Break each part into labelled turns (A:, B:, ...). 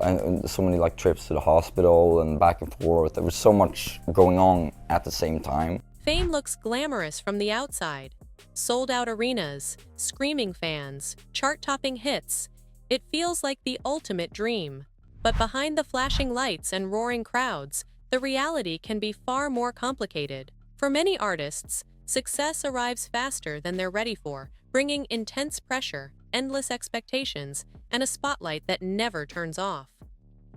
A: and so many like trips to the hospital and back and forth. There was so much going on at the same time.
B: Fame looks glamorous from the outside. Sold-out arenas, screaming fans, chart-topping hits. It feels like the ultimate dream. But behind the flashing lights and roaring crowds, the reality can be far more complicated. For many artists, success arrives faster than they're ready for, bringing intense pressure, endless expectations, and a spotlight that never turns off.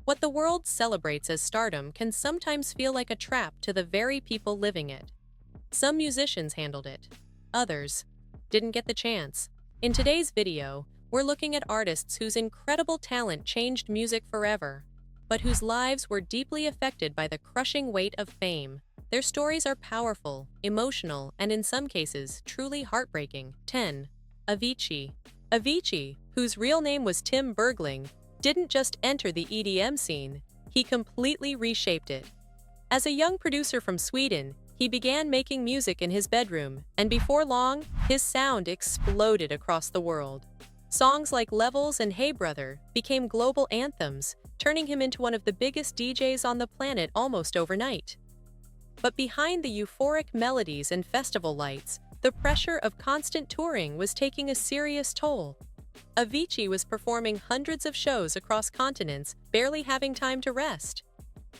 B: What the world celebrates as stardom can sometimes feel like a trap to the very people living it. Some musicians handled it. Others didn't get the chance. In today's video, we're looking at artists whose incredible talent changed music forever, but whose lives were deeply affected by the crushing weight of fame. Their stories are powerful, emotional, and in some cases, truly heartbreaking. 10. Avicii. Avicii, whose real name was Tim Bergling, didn't just enter the EDM scene, he completely reshaped it. As a young producer from Sweden, he began making music in his bedroom, and before long, his sound exploded across the world. Songs like Levels and Hey Brother became global anthems, turning him into one of the biggest DJs on the planet almost overnight. But behind the euphoric melodies and festival lights, the pressure of constant touring was taking a serious toll. Avicii was performing hundreds of shows across continents, barely having time to rest.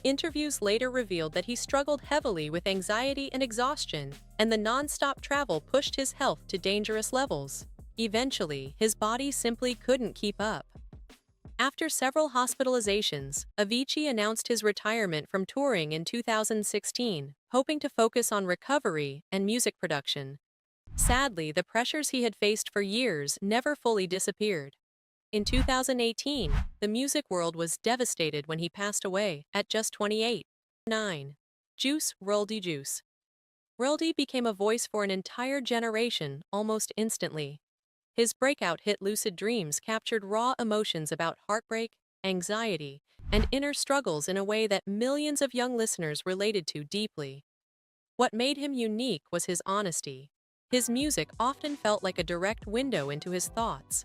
B: Interviews later revealed that he struggled heavily with anxiety and exhaustion, and the non-stop travel pushed his health to dangerous levels. Eventually, his body simply couldn't keep up. After several hospitalizations, Avicii announced his retirement from touring in 2016, hoping to focus on recovery and music production. Sadly, the pressures he had faced for years never fully disappeared. In 2018, the music world was devastated when he passed away at just 28. 9. Juice WRLD Juice. WRLD became a voice for an entire generation almost instantly. His breakout hit Lucid Dreams captured raw emotions about heartbreak, anxiety, and inner struggles in a way that millions of young listeners related to deeply. What made him unique was his honesty. His music often felt like a direct window into his thoughts.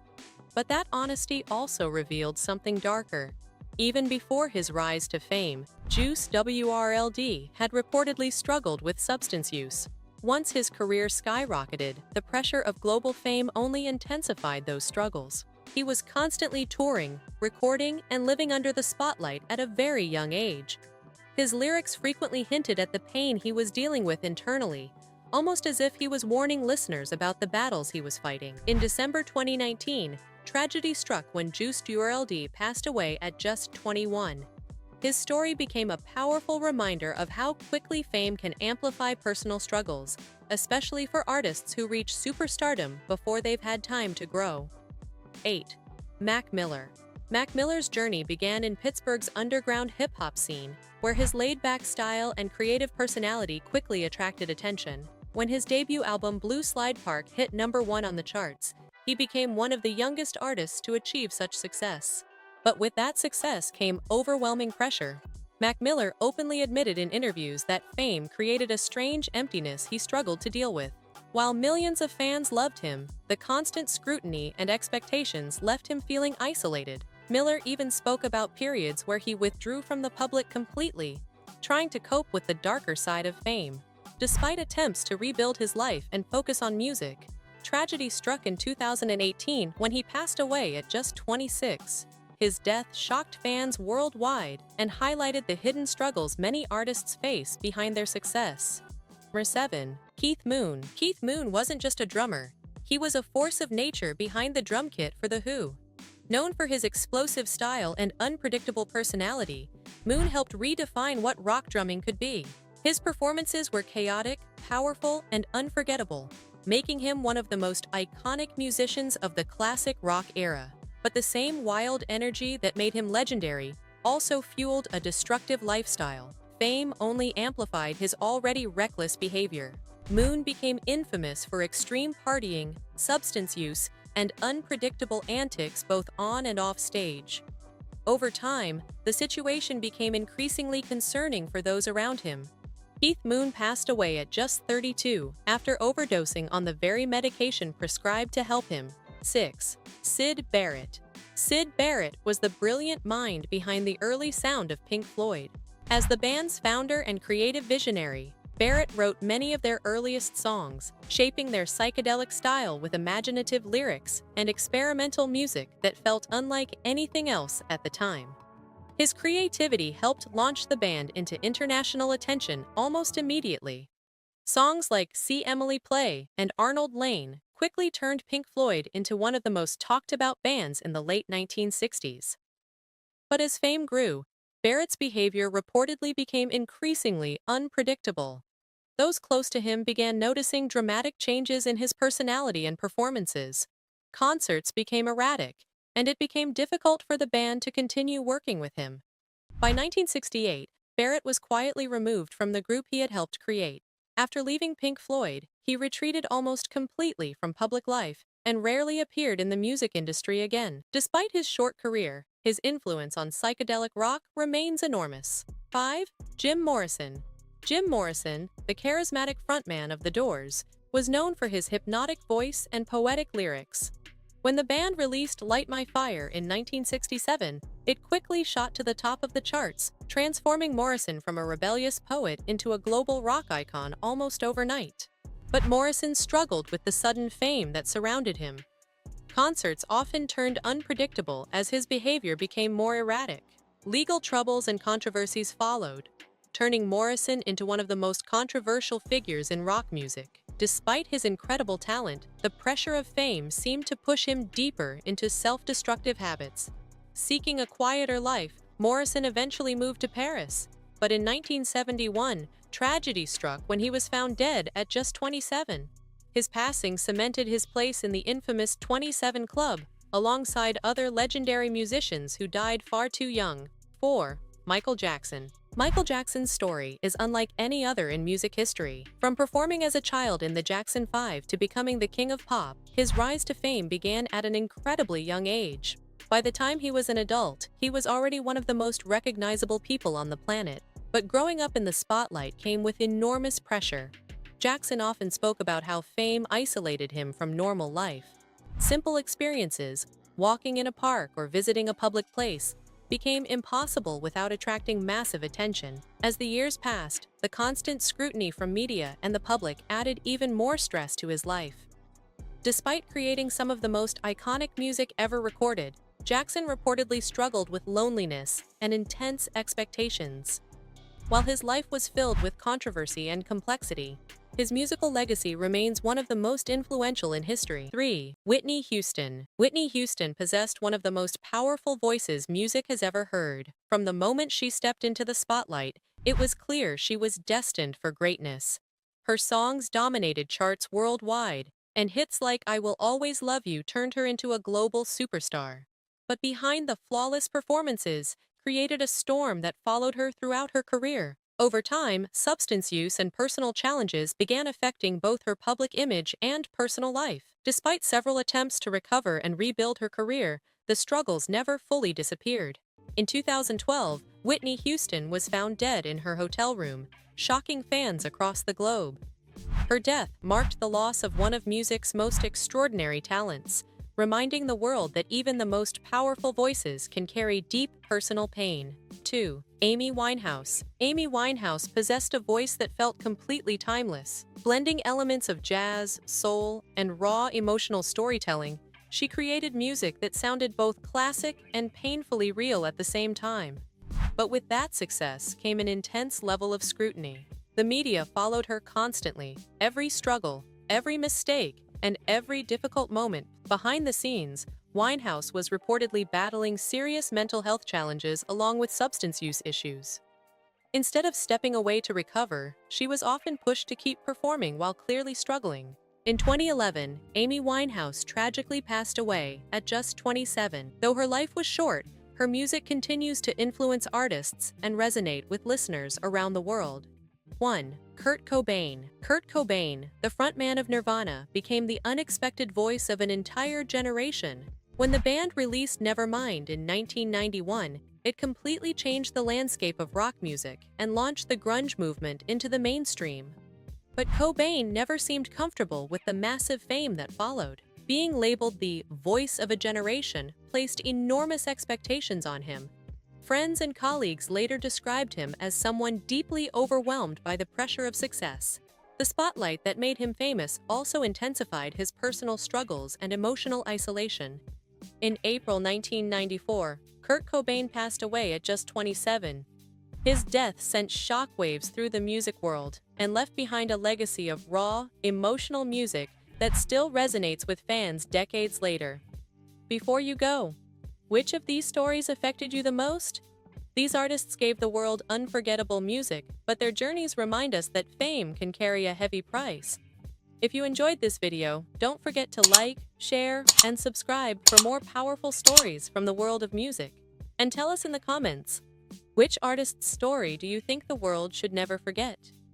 B: But that honesty also revealed something darker. Even before his rise to fame, Juice WRLD had reportedly struggled with substance use. Once his career skyrocketed, the pressure of global fame only intensified those struggles. He was constantly touring, recording, and living under the spotlight at a very young age. His lyrics frequently hinted at the pain he was dealing with internally, almost as if he was warning listeners about the battles he was fighting. In December 2019, tragedy struck when Juice WRLD passed away at just 21. His story became a powerful reminder of how quickly fame can amplify personal struggles, especially for artists who reach superstardom before they've had time to grow. 8. Mac Miller. Mac Miller's journey began in Pittsburgh's underground hip-hop scene, where his laid-back style and creative personality quickly attracted attention. When his debut album Blue Slide Park hit #1 on the charts, he became one of the youngest artists to achieve such success. But with that success came overwhelming pressure. Mac Miller openly admitted in interviews that fame created a strange emptiness he struggled to deal with. While millions of fans loved him, the constant scrutiny and expectations left him feeling isolated. Miller even spoke about periods where he withdrew from the public completely, trying to cope with the darker side of fame. Despite attempts to rebuild his life and focus on music, tragedy struck in 2018 when he passed away at just 26. His death shocked fans worldwide and highlighted the hidden struggles many artists face behind their success. Number 7. Keith Moon. Keith Moon wasn't just a drummer. He was a force of nature behind the drum kit for The Who. Known for his explosive style and unpredictable personality, Moon helped redefine what rock drumming could be. His performances were chaotic, powerful, and unforgettable, making him one of the most iconic musicians of the classic rock era. But the same wild energy that made him legendary also fueled a destructive lifestyle. Fame only amplified his already reckless behavior. Moon became infamous for extreme partying, substance use, and unpredictable antics both on and off stage. Over time, the situation became increasingly concerning for those around him. Keith Moon passed away at just 32 after overdosing on the very medication prescribed to help him. 6. Syd Barrett. Syd Barrett was the brilliant mind behind the early sound of Pink Floyd. As the band's founder and creative visionary, Barrett wrote many of their earliest songs, shaping their psychedelic style with imaginative lyrics and experimental music that felt unlike anything else at the time. His creativity helped launch the band into international attention almost immediately. Songs like See Emily Play and Arnold Lane quickly turned Pink Floyd into one of the most talked-about bands in the late 1960s. But as fame grew, Barrett's behavior reportedly became increasingly unpredictable. Those close to him began noticing dramatic changes in his personality and performances. Concerts became erratic, and it became difficult for the band to continue working with him. By 1968, Barrett was quietly removed from the group he had helped create. After leaving Pink Floyd, he retreated almost completely from public life and rarely appeared in the music industry again. Despite his short career, his influence on psychedelic rock remains enormous. 5. Jim Morrison. Jim Morrison, the charismatic frontman of The Doors, was known for his hypnotic voice and poetic lyrics. When the band released Light My Fire in 1967, it quickly shot to the top of the charts, transforming Morrison from a rebellious poet into a global rock icon almost overnight. But Morrison struggled with the sudden fame that surrounded him. Concerts often turned unpredictable as his behavior became more erratic. Legal troubles and controversies followed, turning Morrison into one of the most controversial figures in rock music. Despite his incredible talent, the pressure of fame seemed to push him deeper into self-destructive habits. Seeking a quieter life, Morrison eventually moved to Paris. But in 1971, tragedy struck when he was found dead at just 27. His passing cemented his place in the infamous 27 Club, alongside other legendary musicians who died far too young. 4. Michael Jackson. Michael Jackson's story is unlike any other in music history. From performing as a child in the Jackson 5 to becoming the king of pop, his rise to fame began at an incredibly young age. By the time he was an adult, he was already one of the most recognizable people on the planet. But growing up in the spotlight came with enormous pressure. Jackson often spoke about how fame isolated him from normal life. Simple experiences, walking in a park or visiting a public place, became impossible without attracting massive attention. As the years passed, the constant scrutiny from media and the public added even more stress to his life. Despite creating some of the most iconic music ever recorded, Jackson reportedly struggled with loneliness and intense expectations. While his life was filled with controversy and complexity, his musical legacy remains one of the most influential in history. 3. Whitney Houston. Whitney Houston possessed one of the most powerful voices music has ever heard. From the moment she stepped into the spotlight, it was clear she was destined for greatness. Her songs dominated charts worldwide, and hits like I Will Always Love You turned her into a global superstar. But behind the flawless performances, created a storm that followed her throughout her career. Over time, substance use and personal challenges began affecting both her public image and personal life. Despite several attempts to recover and rebuild her career, the struggles never fully disappeared. In 2012, Whitney Houston was found dead in her hotel room, shocking fans across the globe. Her death marked the loss of one of music's most extraordinary talents, reminding the world that even the most powerful voices can carry deep personal pain. 2. Amy Winehouse. Amy Winehouse possessed a voice that felt completely timeless. Blending elements of jazz, soul, and raw emotional storytelling, she created music that sounded both classic and painfully real at the same time. But with that success came an intense level of scrutiny. The media followed her constantly. Every struggle, every mistake, and every difficult moment. Behind the scenes, Winehouse was reportedly battling serious mental health challenges along with substance use issues. Instead of stepping away to recover, she was often pushed to keep performing while clearly struggling. In 2011, Amy Winehouse tragically passed away at just 27. Though her life was short, her music continues to influence artists and resonate with listeners around the world. 1. Kurt Cobain. Kurt Cobain, the frontman of Nirvana, became the unexpected voice of an entire generation. When the band released Nevermind in 1991, it completely changed the landscape of rock music and launched the grunge movement into the mainstream. But Cobain never seemed comfortable with the massive fame that followed. Being labeled the voice of a generation placed enormous expectations on him. Friends and colleagues later described him as someone deeply overwhelmed by the pressure of success. The spotlight that made him famous also intensified his personal struggles and emotional isolation. In April 1994, Kurt Cobain passed away at just 27. His death sent shockwaves through the music world and left behind a legacy of raw, emotional music that still resonates with fans decades later. Before you go, which of these stories affected you the most? These artists gave the world unforgettable music, but their journeys remind us that fame can carry a heavy price. If you enjoyed this video, don't forget to like, share, and subscribe for more powerful stories from the world of music. And tell us in the comments, which artist's story do you think the world should never forget?